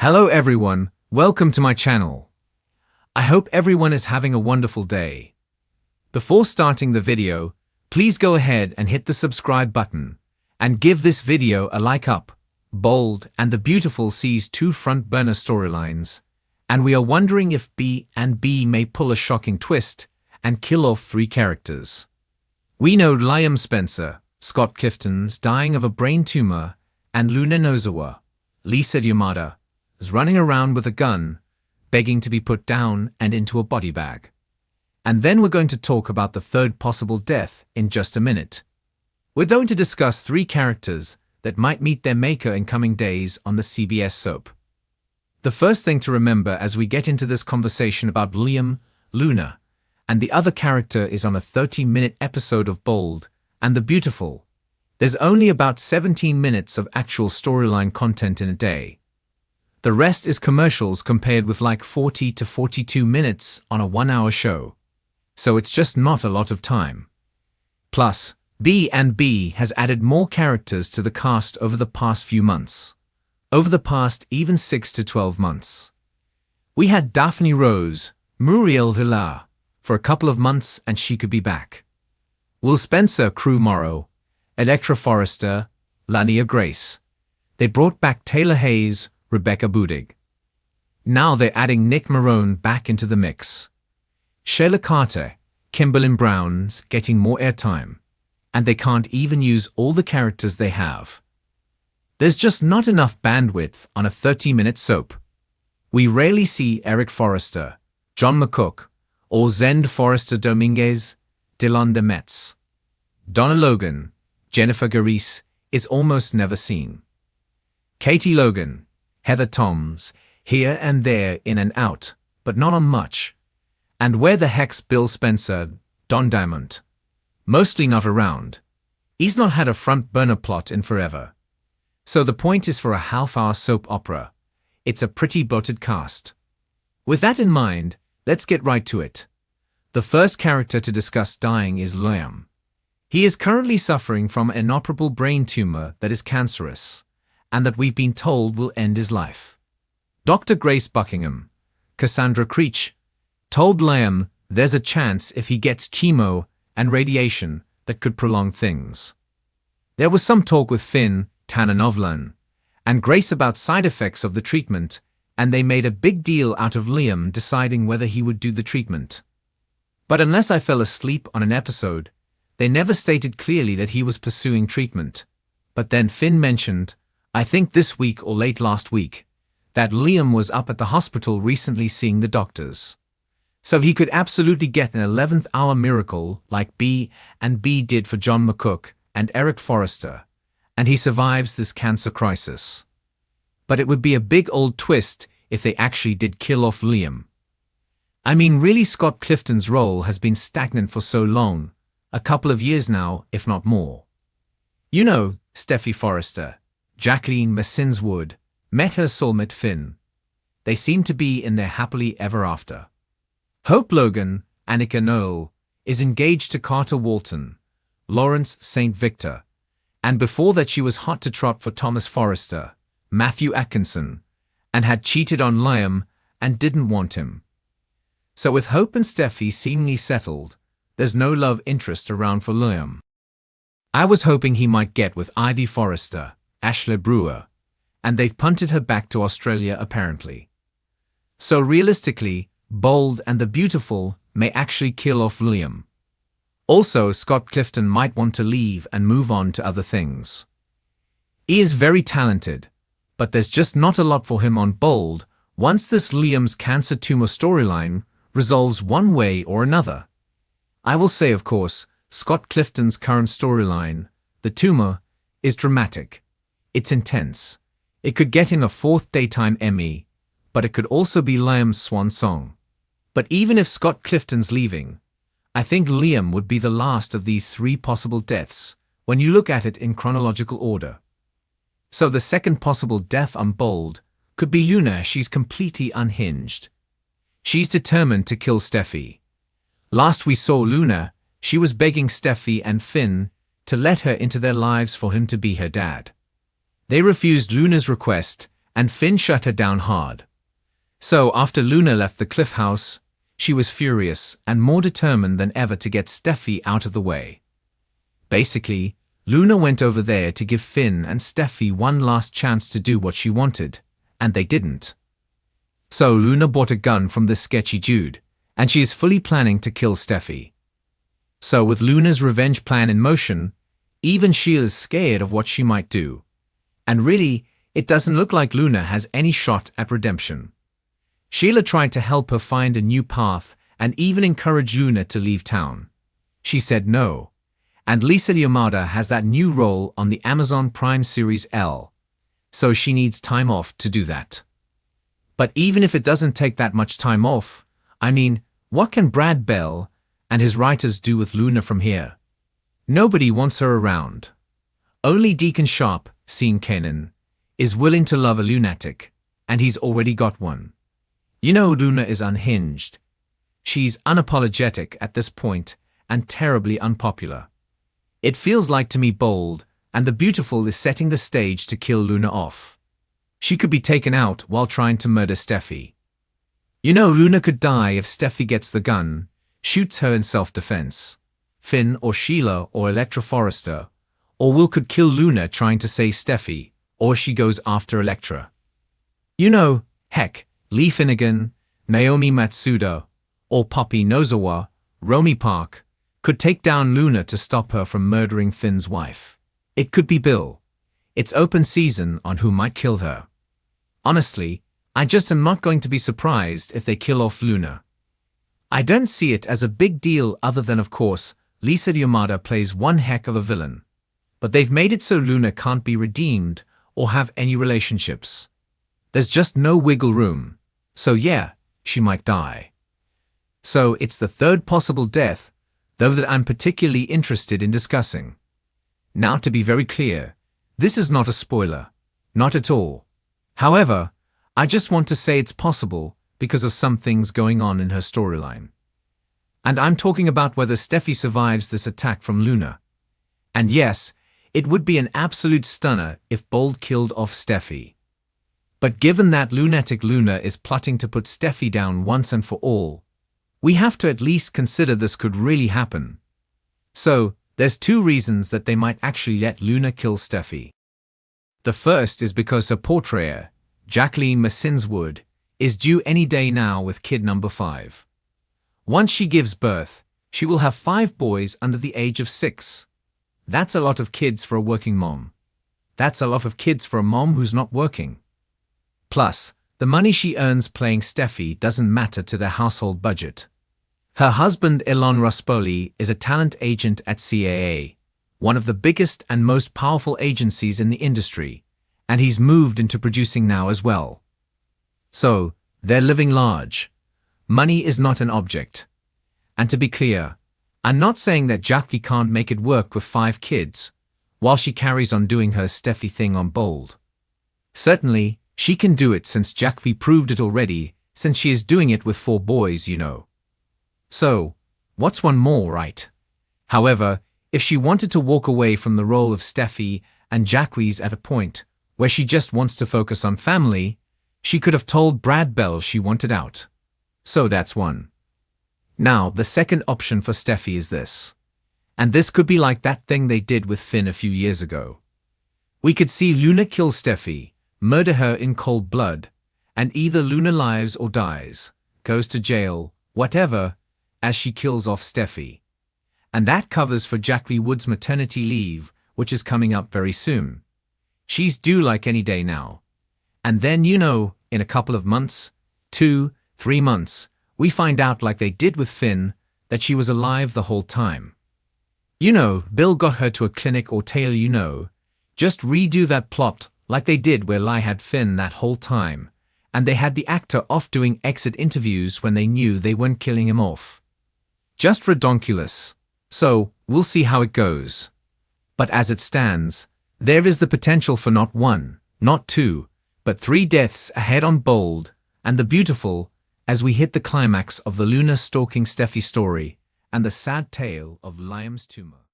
Hello everyone, welcome to my channel. I hope everyone is having a wonderful day. Before starting the video, please go ahead and hit the subscribe button and give this video a like up. Bold and the Beautiful sees two front burner storylines, and we are wondering if B and B may pull a shocking twist and kill off three characters. We know Liam Spencer, Scott Clifton's dying of a brain tumor, and Luna Nozawa, Lisa Yamada, is running around with a gun, begging to be put down and into a body bag. And then we're going to talk about the third possible death in just a minute. We're going to discuss three characters that might meet their maker in coming days on the CBS soap. The first thing to remember as we get into this conversation about Liam, Luna, and the other character is on a 30-minute episode of Bold and the Beautiful. There's only about 17 minutes of actual storyline content in a day. The rest is commercials compared with like 40 to 42 minutes on a 1-hour show. So it's just not a lot of time. Plus, B and B has added more characters to the cast over the past few months. Over the past even 6 to 12 months. We had Daphne Rose, Muriel Hilar, for a couple of months and she could be back. Will Spencer, Crew Morrow, Electra Forrester, Lania Grace. They brought back Taylor Hayes, Rebecca Budig. Now they're adding Nick Marone back into the mix. Shayla Carter, Kimberlyn Brown's getting more airtime, and they can't even use all the characters they have. There's just not enough bandwidth on a 30-minute soap. We rarely see Eric Forrester, John McCook, or Zend Forrester Dominguez, Delonda Metz. Donna Logan, Jennifer Garise, is almost never seen. Katie Logan, Heather Toms, here and there in and out, but not on much. And where the heck's Bill Spencer, Don Diamond? Mostly not around. He's not had a front burner plot in forever. So the point is for a half-hour soap opera. It's a pretty bloated cast. With that in mind, let's get right to it. The first character to discuss dying is Liam. He is currently suffering from an inoperable brain tumor that is cancerous, and that we've been told will end his life. Dr. Grace Buckingham, Cassandra Creech, told Liam there's a chance if he gets chemo and radiation that could prolong things. There was some talk with Finn, Tanner Novlan, and Grace about side effects of the treatment, and they made a big deal out of Liam deciding whether he would do the treatment. But unless I fell asleep on an episode, they never stated clearly that he was pursuing treatment. But then Finn mentioned, I think this week or late last week, that Liam was up at the hospital recently seeing the doctors. So he could absolutely get an 11th hour miracle like B and B did for John McCook and Eric Forrester, and he survives this cancer crisis. But it would be a big old twist if they actually did kill off Liam. I mean, really, Scott Clifton's role has been stagnant for so long, a couple of years now, if not more. You know, Steffi Forrester, Jacqueline Massinswood, met her soulmate Finn. They seem to be in their happily ever after. Hope Logan, Annika Noel, is engaged to Carter Walton, Lawrence St. Victor, and before that she was hot to trot for Thomas Forrester, Matthew Atkinson, and had cheated on Liam and didn't want him. So with Hope and Steffi seemingly settled, there's no love interest around for Liam. I was hoping he might get with Ivy Forrester, Ashleigh Brewer, and they've punted her back to Australia apparently. So realistically, Bold and the Beautiful may actually kill off Liam. Also, Scott Clifton might want to leave and move on to other things. He is very talented, but there's just not a lot for him on Bold once this Liam's cancer tumor storyline resolves one way or another. I will say, of course, Scott Clifton's current storyline, the tumor, is dramatic. It's intense. It could get him a 4th Daytime Emmy, but it could also be Liam's swan song. But even if Scott Clifton's leaving, I think Liam would be the last of these three possible deaths when you look at it in chronological order. So the second possible death on Bold could be Luna. She's completely unhinged. She's determined to kill Steffi. Last we saw Luna, she was begging Steffi and Finn to let her into their lives for him to be her dad. They refused Luna's request and Finn shut her down hard. So after Luna left the cliff house, she was furious and more determined than ever to get Steffi out of the way. Basically, Luna went over there to give Finn and Steffi one last chance to do what she wanted, and they didn't. So Luna bought a gun from this sketchy dude, and she is fully planning to kill Steffi. So with Luna's revenge plan in motion, even Sheila's scared of what she might do. And really, it doesn't look like Luna has any shot at redemption. Sheila tried to help her find a new path and even encourage Luna to leave town. She said no. And Lisa Yamada has that new role on the Amazon Prime series Elle, so she needs time off to do that. But even if it doesn't take that much time off, I mean, what can Brad Bell and his writers do with Luna from here? Nobody wants her around. Only Deacon Sharp, seen Kenan, is willing to love a lunatic, and he's already got one. You know Luna is unhinged. She's unapologetic at this point and terribly unpopular. It feels like to me Bold and the Beautiful is setting the stage to kill Luna off. She could be taken out while trying to murder Steffi. You know Luna could die if Steffi gets the gun, shoots her in self-defense. Finn or Sheila or Electra Forrester, or Will could kill Luna trying to save Steffi, or she goes after Electra. You know, heck, Lee Finnegan, Naomi Matsuda, or Poppy Nozawa, Romy Park, could take down Luna to stop her from murdering Finn's wife. It could be Bill. It's open season on who might kill her. Honestly, I just am not going to be surprised if they kill off Luna. I don't see it as a big deal other than, of course, Lisa Yamada plays one heck of a villain. But they've made it so Luna can't be redeemed or have any relationships. There's just no wiggle room. So yeah, she might die. So it's the third possible death, though, that I'm particularly interested in discussing. Now, to be very clear, this is not a spoiler. Not at all. However, I just want to say it's possible because of some things going on in her storyline. And I'm talking about whether Steffi survives this attack from Luna. And yes, it would be an absolute stunner if Bold killed off Steffi. But given that lunatic Luna is plotting to put Steffi down once and for all, we have to at least consider this could really happen. So, there's two reasons that they might actually let Luna kill Steffi. The first is because her portrayer, Jacqueline Massinswood, is due any day now with kid number 5. Once she gives birth, she will have 5 boys under the age of 6. That's a lot of kids for a working mom. That's a lot of kids for a mom who's not working. Plus, the money she earns playing Steffi doesn't matter to their household budget. Her husband Elon Ruspoli is a talent agent at CAA, one of the biggest and most powerful agencies in the industry, and he's moved into producing now as well. So, they're living large. Money is not an object. And to be clear, I'm not saying that Jackie can't make it work with 5 kids, while she carries on doing her Steffi thing on Bold. Certainly, she can do it since Jackie proved it already, since she is doing it with 4 boys, you know. So, what's one more, right? However, if she wanted to walk away from the role of Steffi and Jackie's at a point where she just wants to focus on family, she could have told Brad Bell she wanted out. So that's one. Now, the second option for Steffi is this. And this could be like that thing they did with Finn a few years ago. We could see Luna kill Steffi, murder her in cold blood, and either Luna lives or dies, goes to jail, whatever, as she kills off Steffi. And that covers for Jackie Wood's maternity leave, which is coming up very soon. She's due like any day now. And then, you know, in a couple of months, 2, 3 months, we find out like they did with Finn, that she was alive the whole time. You know, Bill got her to a clinic, or Taylor, you know, just redo that plot like they did where Lie had Finn that whole time, and they had the actor off doing exit interviews when they knew they weren't killing him off. Just redonkulous. So, we'll see how it goes. But as it stands, there is the potential for not 1, not 2, but 3 deaths ahead on Bold and the Beautiful as we hit the climax of the Luna stalking Steffi story and the sad tale of Liam's tumor.